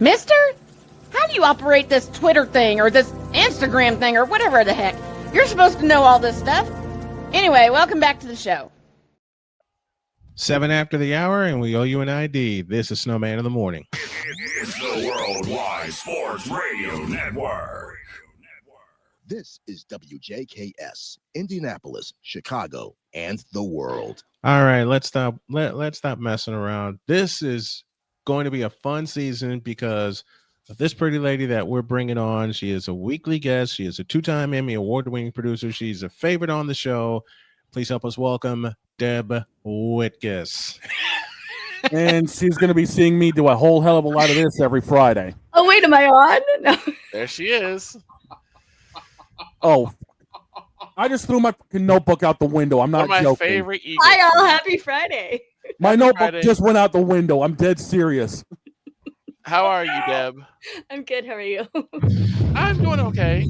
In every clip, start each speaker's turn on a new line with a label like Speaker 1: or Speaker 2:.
Speaker 1: Mister, how do you operate this Twitter thing or this Instagram thing or whatever the heck? You're supposed to know all this stuff. Anyway, welcome back to the show.
Speaker 2: 7 after the hour, and we owe you an ID. This is Snowman in the Morning.
Speaker 3: It's the Worldwide Sports Radio Network.
Speaker 4: This is WJKS, Indianapolis, Chicago, and the world.
Speaker 2: All right, let's stop messing around. This is going to be a fun season because of this pretty lady that we're bringing on. She is a weekly guest. She is a 2-time Emmy award-winning producer. She's a favorite on the show. Please help us welcome Deb Whitcas.
Speaker 5: And she's going to be seeing me do a whole hell of a lot of this every Friday.
Speaker 6: Oh, wait, am I on? No.
Speaker 7: There she is.
Speaker 5: Oh, I just threw my fucking notebook out the window. I'm not
Speaker 7: One of my
Speaker 5: joking.
Speaker 7: favorite Eagles.
Speaker 6: Hi, all. Happy Friday.
Speaker 5: My notebook
Speaker 7: Friday.
Speaker 5: just went out the window. I'm dead serious.
Speaker 7: How are you, Deb?
Speaker 6: I'm good. How are you?
Speaker 7: I'm doing okay.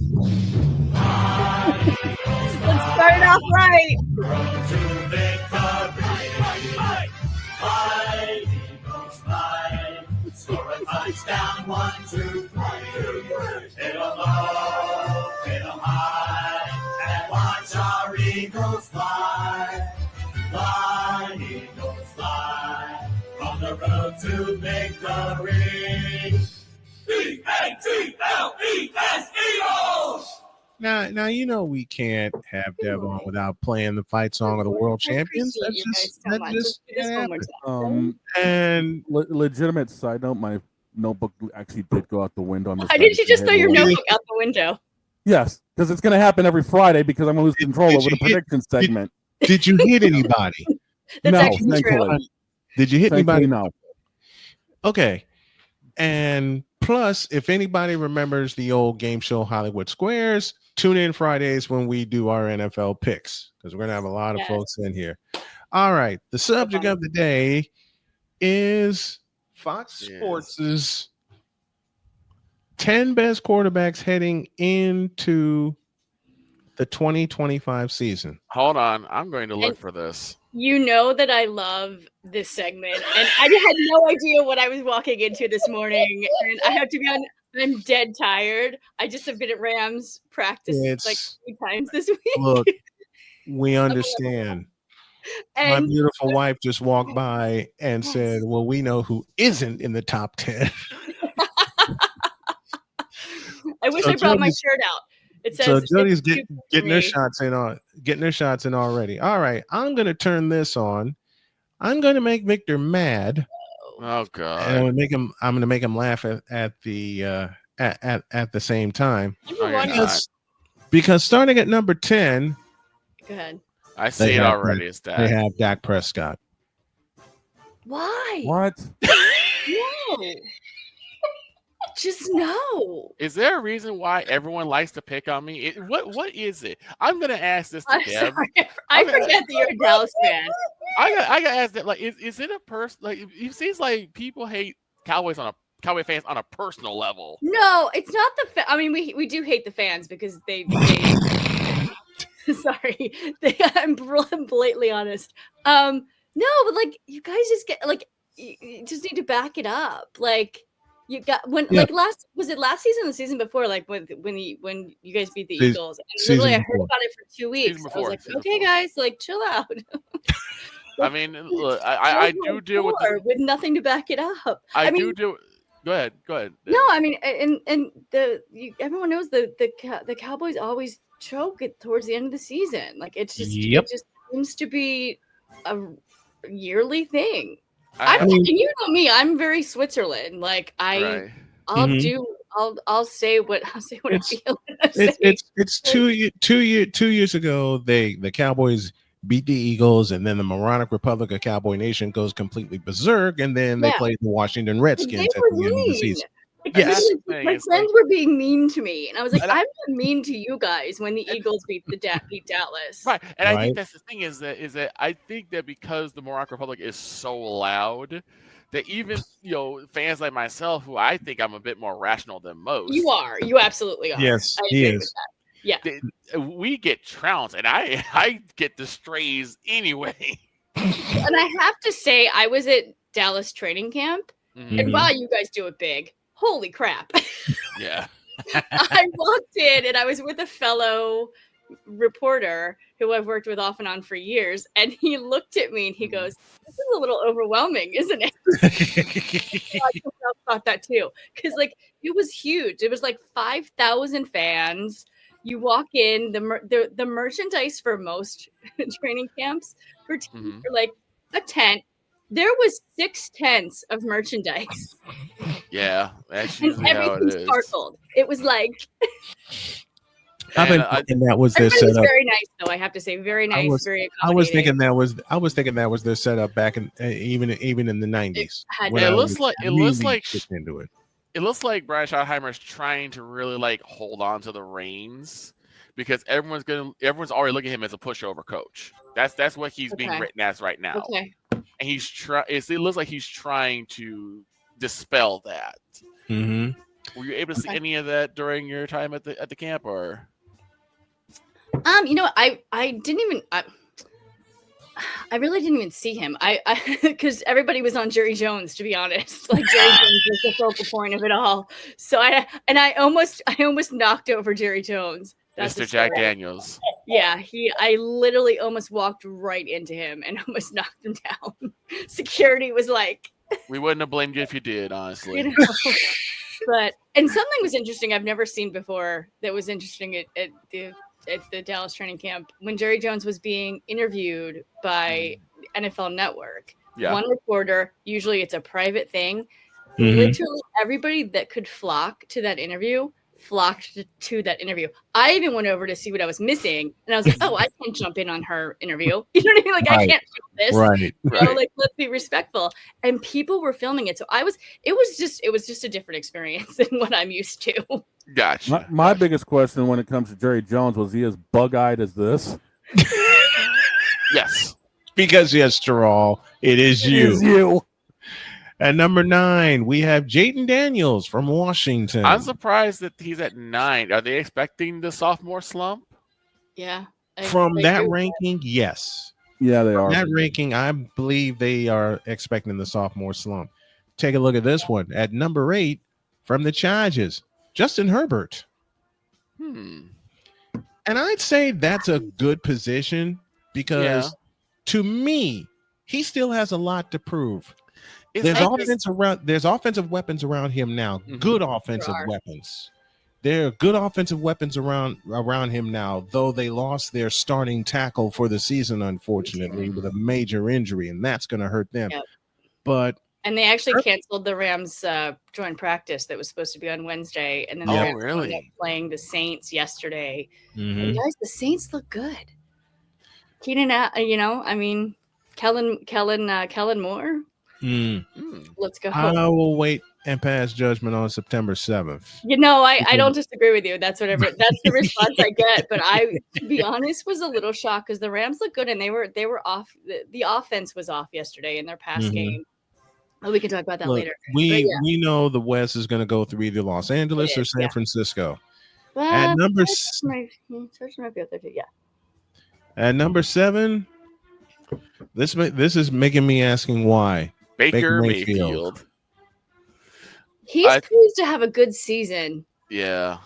Speaker 6: Let's start it off right.
Speaker 8: Score a touchdown, 1, 2, 3. Hit 'em low, hit 'em high, and watch our Eagles fly. Fly, Eagles fly, on the road to victory. E-A-T-L-E-S, Eagles!
Speaker 2: Now you know we can't have Deb on without playing the fight song of the world champions. And
Speaker 5: legitimate side note, my notebook actually did go out the window.
Speaker 6: Why did you just throw your notebook out the window?
Speaker 5: Yes, because it's going to happen every Friday because I'm going to lose control over the prediction segment.
Speaker 2: Did you hit anybody?
Speaker 6: That's
Speaker 5: no,
Speaker 6: actually true.
Speaker 5: thankfully.
Speaker 2: Did you hit
Speaker 5: Thankfully,
Speaker 2: anybody?
Speaker 5: no.
Speaker 2: Okay. And plus, if anybody remembers the old game show Hollywood Squares, tune in Fridays when we do our NFL picks because we're going to have a lot of folks in here. All right. The subject of the day is Fox Sports' 10 best quarterbacks heading into the 2025 season.
Speaker 7: Hold on. I'm going to look for this.
Speaker 6: You know that I love this segment, and I had no idea what I was walking into this morning. And I have to be honest, I'm dead tired. I just have been at Rams practice like 3 times this week.
Speaker 2: Look, we understand. My beautiful wife just walked by and said, well, we know who isn't in the top 10.
Speaker 6: I wish I brought my shirt out. It says
Speaker 2: so Jody's getting her shots in already. All right, I'm going to turn this on. I'm going to make Victor mad.
Speaker 7: Oh God!
Speaker 2: And I'm going to make him laugh at the same time. Because starting at number 10.
Speaker 6: Go ahead.
Speaker 7: I see it already. It's Dak.
Speaker 2: They have Dak Prescott.
Speaker 6: Why?
Speaker 5: What?
Speaker 6: No. Just no.
Speaker 7: Is there a reason why everyone likes to pick on me? What is it? I'm gonna ask this to Deb.
Speaker 6: I forget that you're a Dallas fan.
Speaker 7: I got to ask that. Like, is it a person? Like, it seems like people hate Cowboy fans on a personal level.
Speaker 6: No, it's not the. I mean, we do hate the fans because they sorry, I'm blatantly honest. No, but like you guys just get like you just need to back it up. Like. You got like last season or the season before, like when you guys beat the Eagles. And literally, I heard about it for 2 weeks. I was like, okay, guys, like chill out.
Speaker 7: I mean, look, I do deal with
Speaker 6: nothing to back it up.
Speaker 7: I mean, do. Go ahead.
Speaker 6: No, I mean, and everyone knows the Cowboys always choke it towards the end of the season. Like it just seems to be a yearly thing. I mean, you know me. I'm very Switzerland. Like I'll say what I feel.
Speaker 2: It's 2 years ago. The Cowboys beat the Eagles, and then the moronic Republic of Cowboy Nation goes completely berserk, and then they played the Washington Redskins at the end of the season.
Speaker 6: Yes, my friends were being mean to me, and I was like, I'm not mean to you guys when the Eagles beat Dallas.
Speaker 7: Right, and I think that's the thing is that I think that because the Morocco Republic is so loud, that even fans like myself, who I think I'm a bit more rational than most,
Speaker 6: you absolutely are.
Speaker 2: Yes,
Speaker 6: he is. Yeah,
Speaker 7: we get trounced, and I get the strays anyway.
Speaker 6: And I have to say, I was at Dallas training camp, and wow, you guys do it big. holy crap.
Speaker 7: Yeah.
Speaker 6: I walked in and I was with a fellow reporter who I've worked with off and on for years, and he looked at me and he goes, "This is a little overwhelming, isn't it?" I thought that too, because like it was huge. It was like 5,000 fans. You walk in, the merchandise for most training camps for teams are like a tent. There was 6 tents of merchandise,
Speaker 7: Yeah, that's
Speaker 6: and
Speaker 7: usually how it
Speaker 6: everything
Speaker 7: is.
Speaker 6: sparkled. It was like
Speaker 2: I've been
Speaker 7: And
Speaker 2: thinking that was their
Speaker 6: everybody was
Speaker 2: setup.
Speaker 6: very nice, though. I have to say, very nice, very
Speaker 2: I was
Speaker 6: accommodating.
Speaker 2: thinking that was their setup back in even in the 90s.
Speaker 6: had
Speaker 2: when
Speaker 6: to
Speaker 2: I
Speaker 7: it
Speaker 2: was
Speaker 7: looks
Speaker 2: really
Speaker 7: like
Speaker 2: getting into it.
Speaker 7: it looks like Brian Schottenheimer's trying to really like hold on to the reins because everyone's already looking at him as a pushover coach. That's what he's being
Speaker 6: Okay.
Speaker 7: written as right now.
Speaker 6: Okay.
Speaker 7: And it looks like he's trying to dispel that.
Speaker 2: Mm-hmm.
Speaker 7: Were you able to see
Speaker 6: Okay.
Speaker 7: any of that during your time at the camp, or?
Speaker 6: You know, I didn't even. I really didn't even see him. I because everybody was on Jerry Jones, to be honest. Like Jerry Jones was the focal point of it all. So I almost knocked over Jerry Jones. That's
Speaker 7: Mr.
Speaker 6: a
Speaker 7: Jack
Speaker 6: story.
Speaker 7: Daniels.
Speaker 6: Yeah, I literally almost walked right into him and almost knocked him down. Security was like,
Speaker 7: We wouldn't have blamed you if you did, honestly.
Speaker 6: you know. But something was interesting I've never seen before that was interesting at the Dallas training camp when Jerry Jones was being interviewed by NFL Network.
Speaker 7: Yeah.
Speaker 6: One reporter, usually it's a private thing.
Speaker 2: Mhm.
Speaker 6: Literally everybody that could flock to that interview flocked to that interview. I even went over to see what I was missing, and I was like, "Oh, I can't jump in on her interview." You know what I mean? Like I
Speaker 2: Right.
Speaker 6: can't do this.
Speaker 2: Right.
Speaker 6: You know, like let's be respectful. And people were filming it, so it was just a different experience than what I'm used to.
Speaker 7: Gotcha.
Speaker 5: My biggest question when it comes to Jerry Jones was he as bug-eyed as this?
Speaker 7: Yes.
Speaker 2: Because yes, Terrell, it is
Speaker 5: It
Speaker 2: you.
Speaker 5: is you.
Speaker 2: At number 9, we have Jaden Daniels from Washington.
Speaker 7: I'm surprised that he's at 9. Are they expecting the sophomore slump?
Speaker 6: Yeah.
Speaker 2: From
Speaker 6: I
Speaker 2: that
Speaker 6: agree with
Speaker 2: ranking, yes.
Speaker 5: Yeah, they are.
Speaker 2: That ranking, I believe they are expecting the sophomore slump. Take a look at this one. At number 8, from the Chargers, Justin Herbert.
Speaker 7: Hmm.
Speaker 2: And I'd say that's a good position because to me, he still has a lot to prove. There's offensive weapons around him now.
Speaker 7: Mhm.
Speaker 2: Good offensive
Speaker 6: There are.
Speaker 2: weapons. There are good offensive weapons around him now, though they lost their starting tackle for the season, unfortunately, with a major injury, and that's going to hurt them.
Speaker 6: Yep.
Speaker 2: But
Speaker 6: And they actually canceled the Rams joint practice that was supposed to be on Wednesday, and then the
Speaker 7: Oh,
Speaker 6: Rams ended up
Speaker 7: really?
Speaker 6: playing the Saints yesterday.
Speaker 2: mhm.
Speaker 6: And guys, the Saints look good. Keenan, I mean, Kellen Moore.
Speaker 2: Mm.
Speaker 6: Let's go.
Speaker 2: I will wait and pass judgment on September 7th.
Speaker 6: You know, I don't disagree with you. That's the response I get. But I, to be honest, was a little shocked because the Rams look good and they were off. The offense was off yesterday in their pass
Speaker 2: Mhm.
Speaker 6: game. Oh, we can talk about that
Speaker 2: Look,
Speaker 6: later.
Speaker 2: we
Speaker 6: But yeah.
Speaker 2: know the West is going to go through either Los Angeles or
Speaker 6: is,
Speaker 2: San
Speaker 6: yeah.
Speaker 2: Francisco.
Speaker 6: Well,
Speaker 2: At number
Speaker 6: Chargers might be up there too. Yeah.
Speaker 2: At number 7, this is making me asking why.
Speaker 7: Baker
Speaker 2: Mayfield.
Speaker 7: Mayfield.
Speaker 6: He's poised to have a good season.
Speaker 7: Yeah.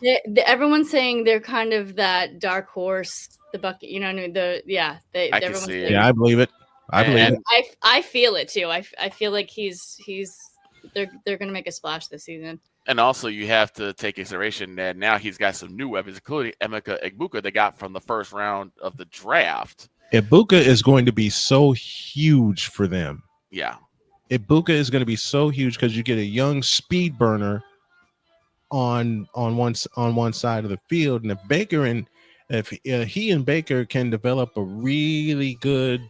Speaker 6: Everyone's saying they're kind of that dark horse, the bucket. You know, what I mean?
Speaker 7: I can
Speaker 6: everyone's
Speaker 7: see
Speaker 6: saying-
Speaker 7: it.
Speaker 2: Yeah, I believe it. I believe
Speaker 7: And-
Speaker 2: it.
Speaker 6: I feel it too. I feel like they're going to make a splash this season.
Speaker 7: And also, you have to take consideration that now he's got some new weapons, including Emeka Egbuka they got from the first round of the draft.
Speaker 2: Ibuka is going to be so huge for them.
Speaker 7: Yeah.
Speaker 2: Ibuka is going to be so huge because you get a young speed burner on one side of the field, and if he and Baker can develop a really good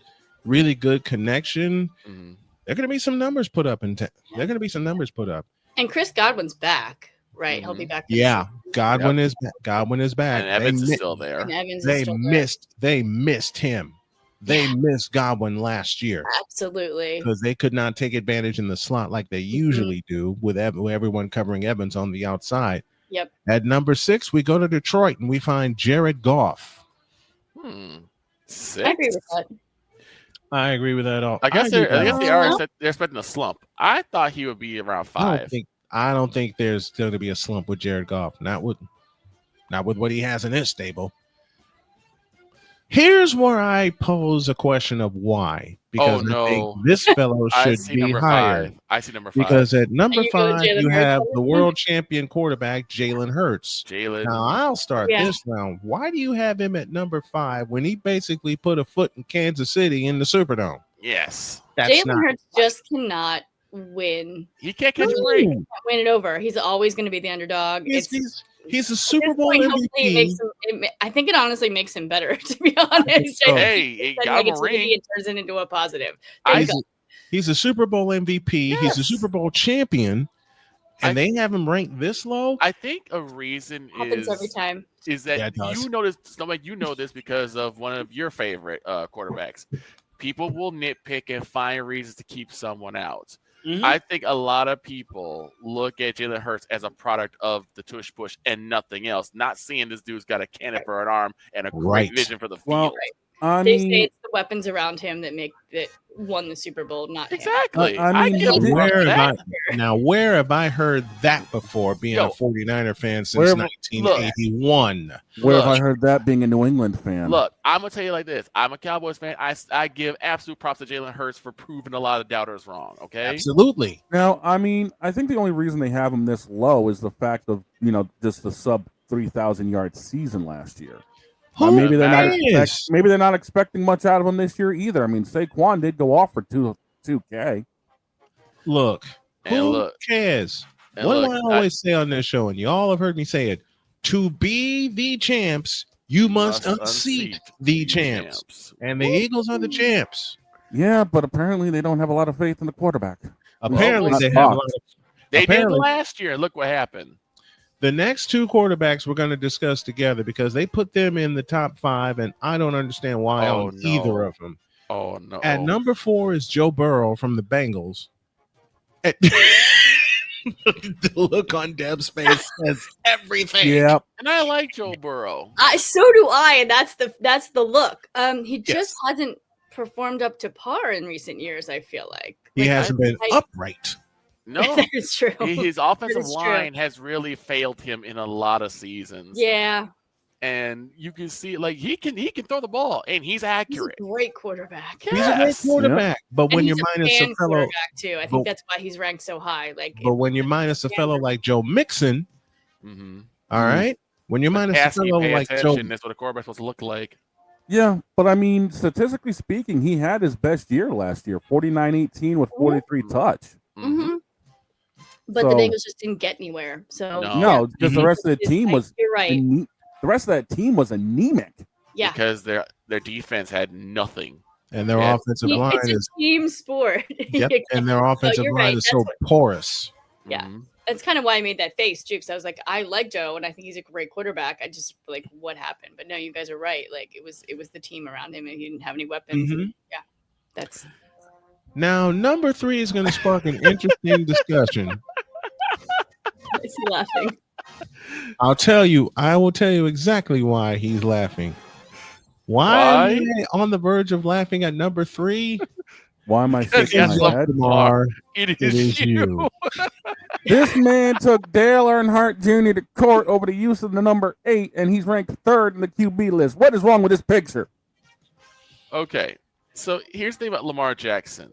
Speaker 2: connection,
Speaker 7: Mhm.
Speaker 2: there are going to be some numbers put up They're going to be some numbers put up.
Speaker 6: And Chris Godwin's back, right? He'll be back. for the
Speaker 2: Yeah,
Speaker 6: season.
Speaker 2: Godwin is back.
Speaker 7: And Evans is still there.
Speaker 6: And Evans is
Speaker 2: They
Speaker 6: still there.
Speaker 2: missed him. They missed Godwin last year
Speaker 6: Absolutely.
Speaker 2: because they could not take advantage in the slot like they usually do with everyone covering Evans on the outside.
Speaker 6: Yep.
Speaker 2: At number 6, we go to Detroit and we find Jared Goff.
Speaker 7: Six?
Speaker 6: I agree with that.
Speaker 2: I agree with that all.
Speaker 7: I guess
Speaker 2: agree with that all.
Speaker 7: they're expecting a slump. I thought he would be around 5.
Speaker 2: I don't think there's going to be a slump with Jared Goff. Not with what he has in his stable. Here's where I pose a question of why. Because I think this fellow
Speaker 7: I
Speaker 2: should
Speaker 7: see
Speaker 2: be
Speaker 7: number
Speaker 2: higher.
Speaker 7: 5. I see number 5.
Speaker 2: Because at number
Speaker 6: And you go
Speaker 2: 5,
Speaker 6: Jalen
Speaker 2: you
Speaker 6: Hurts
Speaker 2: have
Speaker 6: on
Speaker 2: the
Speaker 6: this one?
Speaker 2: world champion quarterback, Jalen Hurts. Now, I'll start this round. Why do you have him at number 5 when he basically put a foot in Kansas City in the Superdome?
Speaker 7: Yes.
Speaker 6: Jalen Hurts just cannot win.
Speaker 7: He can't catch a break.
Speaker 6: He can't win it over. He's always going to be the underdog.
Speaker 2: He's a Super Bowl
Speaker 6: hopefully
Speaker 2: MVP.
Speaker 6: I think it honestly makes him better, to be honest.
Speaker 7: Hey, it got him a ring.
Speaker 6: It turns it into a positive.
Speaker 2: He's a Super Bowl MVP.
Speaker 7: Yes.
Speaker 2: He's a Super Bowl champion. And they have him ranked this low?
Speaker 7: I think a reason
Speaker 6: happens every time.
Speaker 7: Is that you notice, you know this because of one of your favorite quarterbacks. People will nitpick and find reasons to keep someone out. Mm-hmm. I think a lot of people look at Jalen Hurts as a product of the tush push and nothing else, not seeing this dude's got a cannon for an arm and a great vision for the field.
Speaker 6: They say it's the weapons around him that won the Super Bowl, not
Speaker 7: exactly.
Speaker 2: Him. Where have I heard that before? Being a 49er fan since 1981.
Speaker 5: Where have I heard that? Being a New England fan.
Speaker 7: Look, I'm gonna tell you like this. I'm a Cowboys fan. I give absolute props to Jalen Hurts for proving a lot of doubters wrong. Okay,
Speaker 2: absolutely.
Speaker 5: Now, I mean, I think the only reason they have him this low is the fact of just the sub 3,000 yard season last year. Maybe they're not expecting much out of him this year either. I mean, Saquon did go off for 2K.
Speaker 2: Look, who cares? What do I always say on this show? And you all have heard me say it: to be the champs, you must unseat the champs. And the Eagles are the champs.
Speaker 5: Yeah, but apparently they don't have a lot of faith in the quarterback.
Speaker 2: Apparently they have a lot of.
Speaker 7: They did last year. Look what happened.
Speaker 2: The next two quarterbacks we're going to discuss together because they put them in the top 5, and I don't understand why on either of them.
Speaker 7: Oh, no.
Speaker 2: At number 4 is Joe Burrow from the Bengals. The look on Deb's face says everything.
Speaker 5: Yeah,
Speaker 7: and I like Joe Burrow.
Speaker 6: So do I, and that's the look. He just hasn't performed up to par in recent years. I feel like
Speaker 2: he hasn't been upright.
Speaker 7: No,
Speaker 6: that's true.
Speaker 7: His offensive line has really failed him in a lot of seasons.
Speaker 6: Yeah,
Speaker 7: and you can see he can throw the ball and he's accurate.
Speaker 6: He's a great quarterback.
Speaker 2: He's a great quarterback, but when you're minus a fellow
Speaker 6: too, I think that's why he's ranked so high. But
Speaker 2: when you're minus a fellow like Joe Mixon, all right. When you're minus a fellow like Joe,
Speaker 7: that's what a quarterback's supposed to look like.
Speaker 5: Yeah, but I mean, statistically speaking, he had his best year last year, 49-18 with 43 touch.
Speaker 6: Mm-hmm. But the Bengals just didn't get anywhere. So
Speaker 5: no, because the rest of the team was.
Speaker 6: You're right.
Speaker 5: The rest of that team was anemic.
Speaker 6: Yeah,
Speaker 7: because their defense had nothing,
Speaker 2: and their offensive line is
Speaker 6: a team sport.
Speaker 2: Yep, and their offensive line is so porous.
Speaker 6: Yeah, that's kind of why I made that face too. Because I was like, I like Joe, and I think he's a great quarterback. I just what happened, but no, you guys are right. It was the team around him, and he didn't have any weapons.
Speaker 2: Mm-hmm.
Speaker 6: Yeah, that's.
Speaker 2: Now, number 3 is going to spark an interesting discussion.
Speaker 6: Is he laughing?
Speaker 2: I will tell you exactly why he's laughing. Why am I on the verge of laughing at number 3?
Speaker 5: Why am I shaking my head?
Speaker 7: Lamar, it is you.
Speaker 5: This man took Dale Earnhardt Jr. to court over the use of the number 8, and he's ranked 3rd in the QB list. What is wrong with this picture?
Speaker 7: Okay, so here's the thing about Lamar Jackson.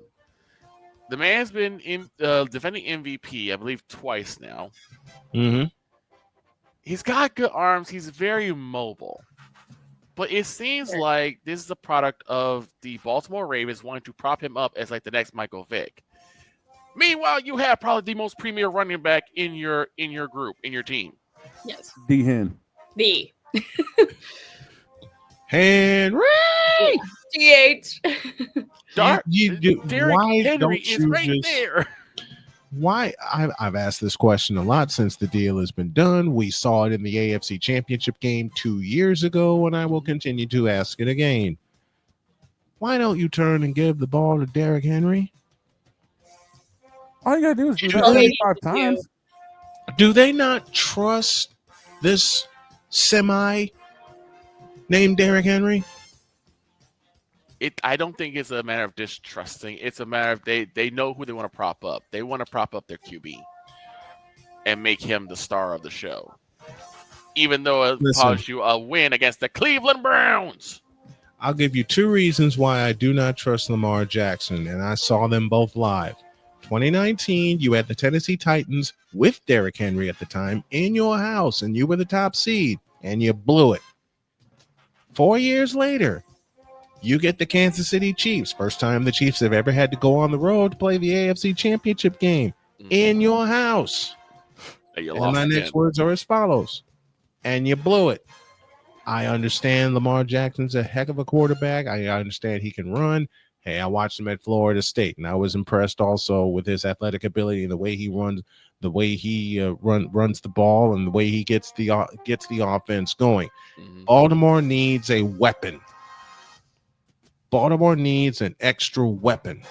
Speaker 7: The man's been defending MVP, I believe, twice now.
Speaker 2: Mm-hmm.
Speaker 7: He's got good arms. He's very mobile. But it seems like this is a product of the Baltimore Ravens wanting to prop him up as the next Michael Vick. Meanwhile, you have probably the most premier running back in your group, in your team.
Speaker 6: Yes.
Speaker 5: D-Hen.
Speaker 2: Henry!
Speaker 6: DH.
Speaker 7: Derrick Henry is right there.
Speaker 2: Why? I've asked this question a lot since the deal has been done. We saw it in the AFC Championship game 2 years ago, and I will continue to ask it again. Why don't you turn and give the ball to Derrick Henry?
Speaker 5: All you gotta do is do that 85 times.
Speaker 2: Do they not trust this semi named Derrick Henry?
Speaker 7: I don't think it's a matter of distrusting. It's a matter of they know who they want to prop up. They want to prop up their QB. and make him the star of the show, even though it
Speaker 2: Listen.
Speaker 7: caused you a win against the Cleveland Browns.
Speaker 2: I'll give you 2 reasons why I do not trust Lamar Jackson, and I saw them both live. 2019, you had the Tennessee Titans with Derrick Henry at the time in your house, and you were the top seed, and you blew it. 4 years later, you get the Kansas City Chiefs. First time the Chiefs have ever had to go on the road to play the AFC Championship game in your house.
Speaker 7: And you
Speaker 2: And
Speaker 7: lost
Speaker 2: my
Speaker 7: again.
Speaker 2: next words are as follows. And you blew it. I understand Lamar Jackson's a heck of a quarterback. I understand he can run. Hey, I watched him at Florida State, and I was impressed also with his athletic ability and the way he runs, the way he runs the ball, and the way he gets the offense going. Baltimore needs a weapon. Baltimore needs an extra weapon.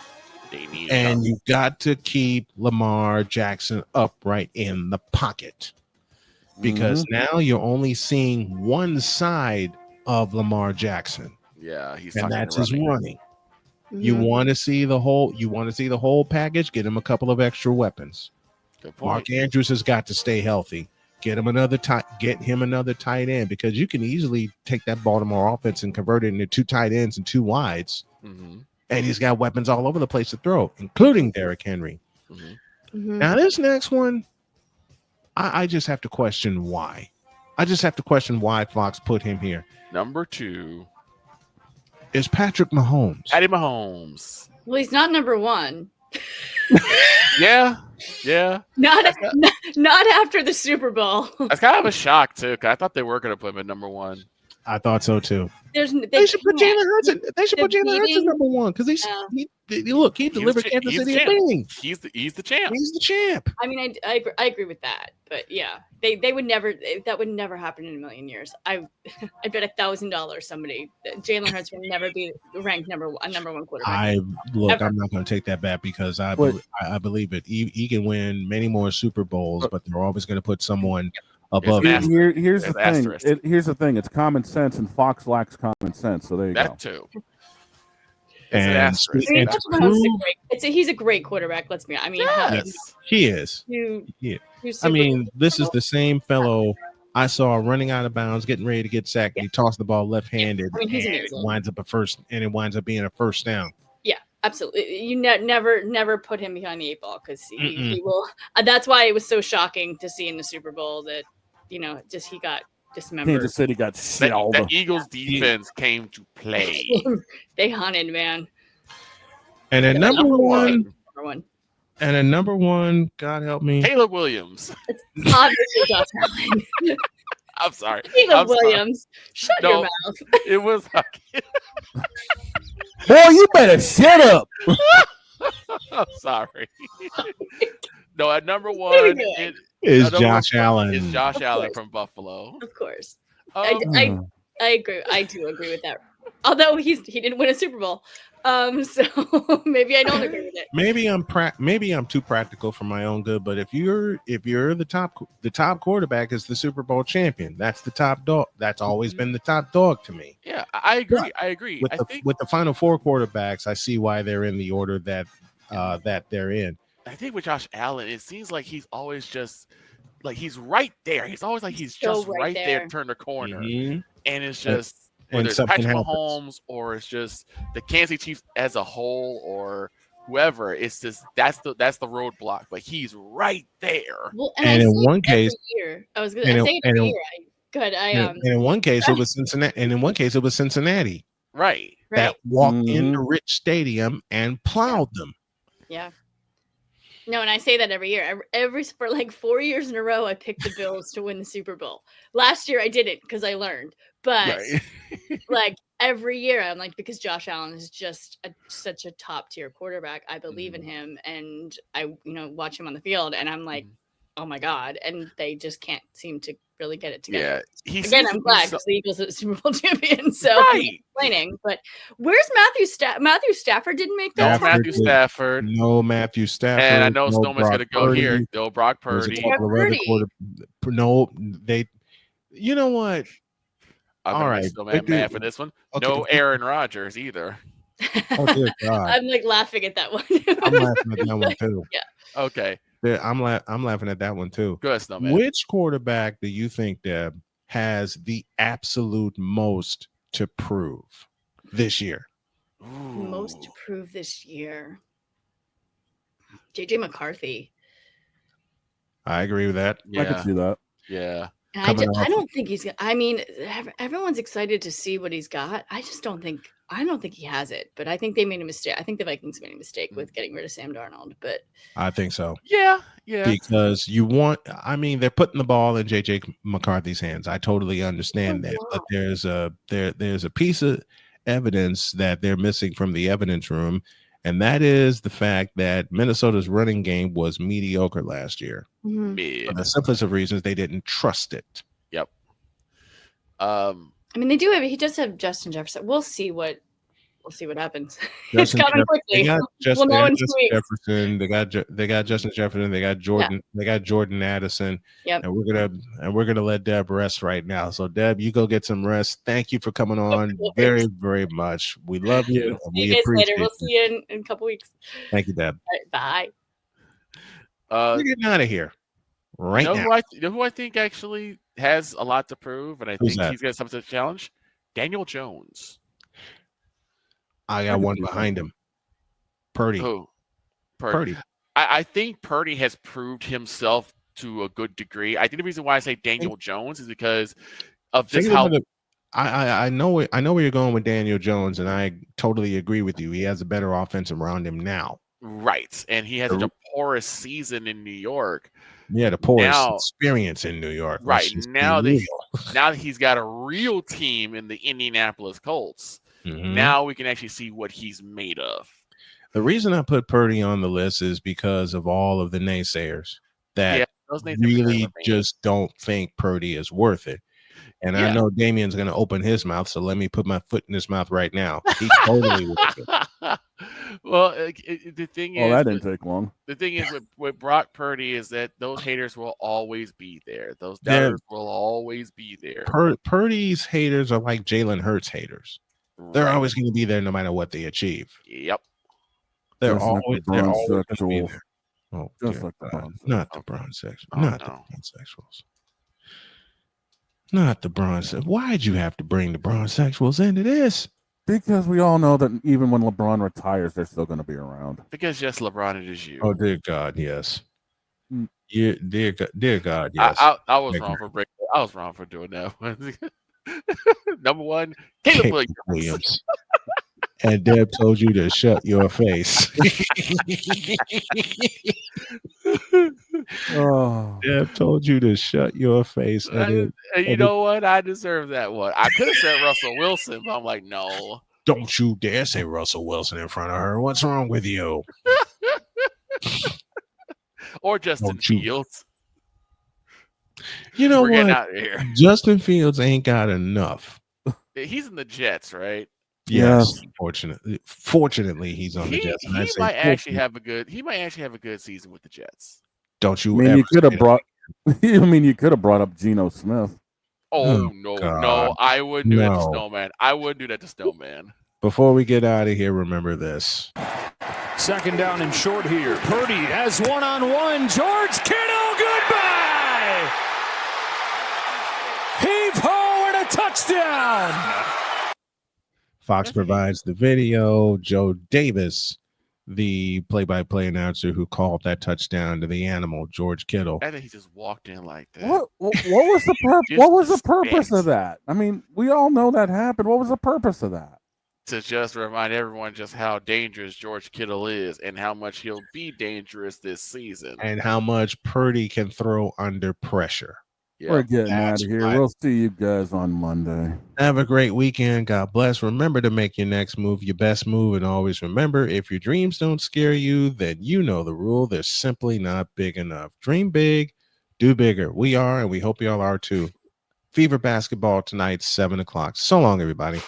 Speaker 2: And you got to keep Lamar Jackson upright in the pocket. Because now you're only seeing one side of Lamar Jackson.
Speaker 7: Yeah, he's
Speaker 2: and
Speaker 7: talking
Speaker 2: that's his running.
Speaker 6: Mm-hmm.
Speaker 2: You want to see the whole package, get him a couple of extra weapons.
Speaker 7: Good point.
Speaker 2: Mark Andrews has got to stay healthy. Get him another tight end, because you can easily take that Baltimore offense and convert it into 2 tight ends and 2 wides. And he's got weapons all over the place to throw, including Derrick Henry. Now, this next one, I just have to question why. I just have to question why Fox put him here.
Speaker 7: Number 2
Speaker 2: is Patrick Mahomes.
Speaker 7: Patty Mahomes.
Speaker 6: Well, he's not number 1.
Speaker 7: Yeah.
Speaker 6: Not after the Super Bowl.
Speaker 7: That's kind of a shock too, 'cause I thought they were going to put him at number 1.
Speaker 2: I thought so too.
Speaker 6: They
Speaker 2: should put Jalen Hurts. They should put Jalen Hurts at number 1 because he delivered Kansas City a thing.
Speaker 7: He's the champ.
Speaker 2: He's the champ.
Speaker 6: I mean, I agree with that, but yeah, they would never. That would never happen in a million years. I bet $1,000 somebody Jalen Hurts will never be ranked number 1 quarterback.
Speaker 2: I'm not going to take that bet because I believe it. He can win many more Super Bowls, but they're always going to put someone above him.
Speaker 5: Here's the thing. Here's the thing. It's common sense, and Fox lacks common sense. So there you go.
Speaker 7: That too.
Speaker 2: And
Speaker 6: he's a great quarterback. Let's be honest. I mean,
Speaker 2: he is. I mean, this is the same fellow I saw running out of bounds, getting ready to get sacked. And he tossed the ball left-handed, and it winds up being a first down.
Speaker 6: Yeah, absolutely. You never put him behind the 8 ball because he will. That's why it was so shocking to see in the Super Bowl that he got dismembered.
Speaker 5: Kansas City got shelled.
Speaker 7: The Eagles defense came to play.
Speaker 6: They hunted, man.
Speaker 2: And at number one. And at number 1, God help me,
Speaker 7: Caleb Williams.
Speaker 6: Obviously, Josh Allen.
Speaker 7: I'm sorry.
Speaker 6: Caleb Williams. Shut your mouth.
Speaker 7: It was.
Speaker 5: Boy, you better shut up.
Speaker 7: I'm sorry. No, at number 1
Speaker 2: is Josh Allen.
Speaker 7: Is Josh Allen from Buffalo?
Speaker 6: Of course. I agree. I do agree with that. Although he didn't win a Super Bowl, so maybe I don't agree with it.
Speaker 2: Maybe I'm too practical for my own good. But if you're the top quarterback is the Super Bowl champion. That's the top dog. That's always been the top dog to me.
Speaker 7: Yeah, I agree. I agree.
Speaker 2: With the final 4 quarterbacks, I see why they're in the order that they're in.
Speaker 7: I think with Josh Allen, it seems like he's always just like he's right there. He's always like he's just right there, turn the corner, and it's just whether it's Patrick Mahomes or it's just the Kansas City Chiefs as a whole or whoever. It's just that's the roadblock, but he's right there.
Speaker 6: Well,
Speaker 2: and in one case,
Speaker 6: I was going to say every year. Good.
Speaker 2: And in one case, it was Cincinnati. And in one case, it was Cincinnati.
Speaker 7: Right.
Speaker 2: That walked into Rich Stadium and plowed them.
Speaker 6: Yeah. No, and I say that every year. For like 4 years in a row, I picked the Bills to win the Super Bowl. Last year, I didn't because I learned. But like every year, I'm like, because Josh Allen is just such a top tier quarterback. I believe in him, and I watch him on the field, and I'm like, oh my god! And they just can't seem to really get it together.
Speaker 7: Yeah,
Speaker 6: again, I'm glad because the Eagles are the Super Bowl champion. So I'm complaining. But where's Matthew Stafford? Matthew Stafford didn't make that.
Speaker 7: Matthew Stafford.
Speaker 2: No Matthew Stafford.
Speaker 7: And I know Snowman's going to go here. No Brock Purdy.
Speaker 2: No, they. You know what?
Speaker 7: All right, Snowman mad for this one. Okay. No Aaron Rodgers either.
Speaker 2: Oh dear God!
Speaker 6: I'm like laughing at that one.
Speaker 2: I'm laughing at that one too.
Speaker 6: Yeah.
Speaker 7: Okay.
Speaker 2: I'm laughing at that one too.
Speaker 7: Go ahead, Snowman.
Speaker 2: Which quarterback do you think, Deb, has the absolute most to prove this year?
Speaker 6: Most to prove this year. JJ McCarthy.
Speaker 2: I agree with that.
Speaker 5: I can see that.
Speaker 7: Yeah.
Speaker 6: I don't think he's. I mean, everyone's excited to see what he's got. I just don't think. I don't think he has it. But I think they made a mistake. I think the Vikings made a mistake with getting rid of Sam Darnold. But
Speaker 2: I think so.
Speaker 7: Yeah.
Speaker 2: Because they're putting the ball in JJ McCarthy's hands. I totally understand that. But there's a piece of evidence that they're missing from the evidence room, and that is the fact that Minnesota's running game was mediocre last year. For the simplest of reasons, they didn't trust it.
Speaker 7: Yep.
Speaker 6: I mean, they do have. He does have Justin Jefferson. We'll see what happens. It's coming quickly.
Speaker 2: We'll know in 2 weeks. Jefferson. They got Justin Jefferson. They got Jordan. Yeah. They got Jordan Addison.
Speaker 6: Yep.
Speaker 2: And we're gonna let Deb rest right now. So Deb, you go get some rest. Thank you for coming on very, very much. We love you. And we appreciate
Speaker 6: later. We'll see you in a couple weeks.
Speaker 2: Thank you, Deb.
Speaker 6: Right, bye.
Speaker 2: We're getting out of here right now.
Speaker 7: You know who I think actually has a lot to prove, and I think he's got something to challenge? Daniel Jones.
Speaker 2: I got one behind him. Purdy.
Speaker 7: Who? Purdy. I think Purdy has proved himself to a good degree. I think the reason why I say Daniel Jones is because of just how
Speaker 2: I know where you're going with Daniel Jones, and I totally agree with you. He has a better offense around him now.
Speaker 7: Right. And he has such a porous season in New York.
Speaker 2: Yeah, the poorest experience in New York.
Speaker 7: Right. Now that he's got a real team in the Indianapolis Colts. Mm-hmm. Now we can actually see what he's made of.
Speaker 2: The reason I put Purdy on the list is because of all of the naysayers that really just don't think Purdy is worth it. And I know Damien's going to open his mouth, so let me put my foot in his mouth right now. He's totally worth it.
Speaker 7: Well, the thing is,
Speaker 5: that didn't take long.
Speaker 7: The thing is with Brock Purdy is that those haters will always be there. Those doubters will always be there.
Speaker 2: Purdy's haters are like Jalen Hurts haters. They're always going to be there no matter what they achieve.
Speaker 7: Yep.
Speaker 2: They're always going to be there. Oh,
Speaker 5: just like the
Speaker 2: not the bronzesexuals. Not the bronzesexuals. Not the bronze. Why'd you have to bring the bronzesexuals into this?
Speaker 5: Because we all know that even when LeBron retires, they're still going to be around.
Speaker 7: Because yes, LeBron, it is you.
Speaker 2: Oh, dear God, yes. Yeah, dear God, yes.
Speaker 7: I was wrong for breaking. I was wrong for doing that one. Number one, Caleb Williams.
Speaker 2: And Deb told you to shut your face. Deb told you to shut your face.
Speaker 7: And you know what? I deserve that one. I could have said Russell Wilson, but I'm like, no.
Speaker 2: Don't you dare say Russell Wilson in front of her. What's wrong with you?
Speaker 7: Or Justin Fields.
Speaker 2: You know
Speaker 7: We're
Speaker 2: what?
Speaker 7: getting out of here.
Speaker 2: Justin Fields ain't got enough.
Speaker 7: He's in the Jets, right?
Speaker 2: Yes. Fortunately, he's on the Jets.
Speaker 7: He might actually have a good season with the Jets.
Speaker 2: Don't you?
Speaker 5: I mean, you could have brought. You could have brought up Geno Smith.
Speaker 7: Oh no! I wouldn't do that to Snowman. I wouldn't do that to Snowman.
Speaker 2: Before we get out of here, remember this.
Speaker 9: Second down and short here. Purdy has one-on-one. George Kittle, goodbye. Heave ho and a touchdown.
Speaker 2: Fox provides the video. Joe Davis, the play-by-play announcer who called that touchdown to the animal, George Kittle.
Speaker 7: I think he just walked in like that.
Speaker 5: What was the purpose? What was the purpose of that? I mean, we all know that happened. What was the purpose of that?
Speaker 7: To just remind everyone just how dangerous George Kittle is and how much he'll be dangerous this season.
Speaker 2: And how much Purdy can throw under pressure.
Speaker 5: Yeah, we're getting out of here. We'll see you guys on Monday.
Speaker 2: Have a great weekend. God bless. Remember to make your next move your best move. And always remember, if your dreams don't scare you, then you know the rule. They're simply not big enough. Dream big, do bigger. We are, and we hope y'all are too. Fever basketball tonight, 7 o'clock. So long, everybody.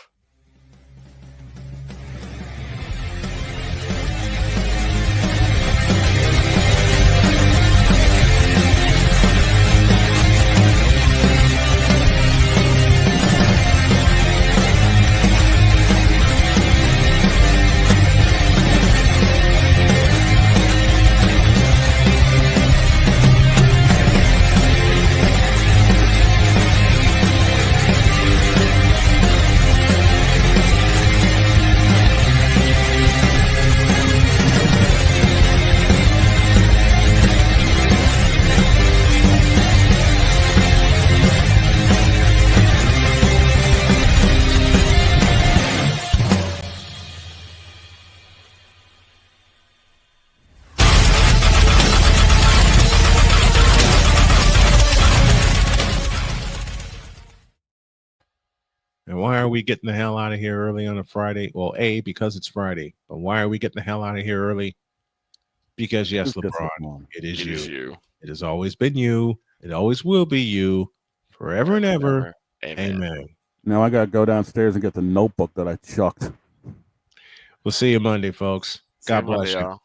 Speaker 2: we getting the hell out of here early on a Friday? Well, A, because it's Friday. But why are we getting the hell out of here early? Because, yes, LeBron, it is you. It has always been you. It always will be you. Forever and ever. Amen.
Speaker 5: Now I got to go downstairs and get the notebook that I chucked.
Speaker 2: We'll see you Monday, folks. God bless you.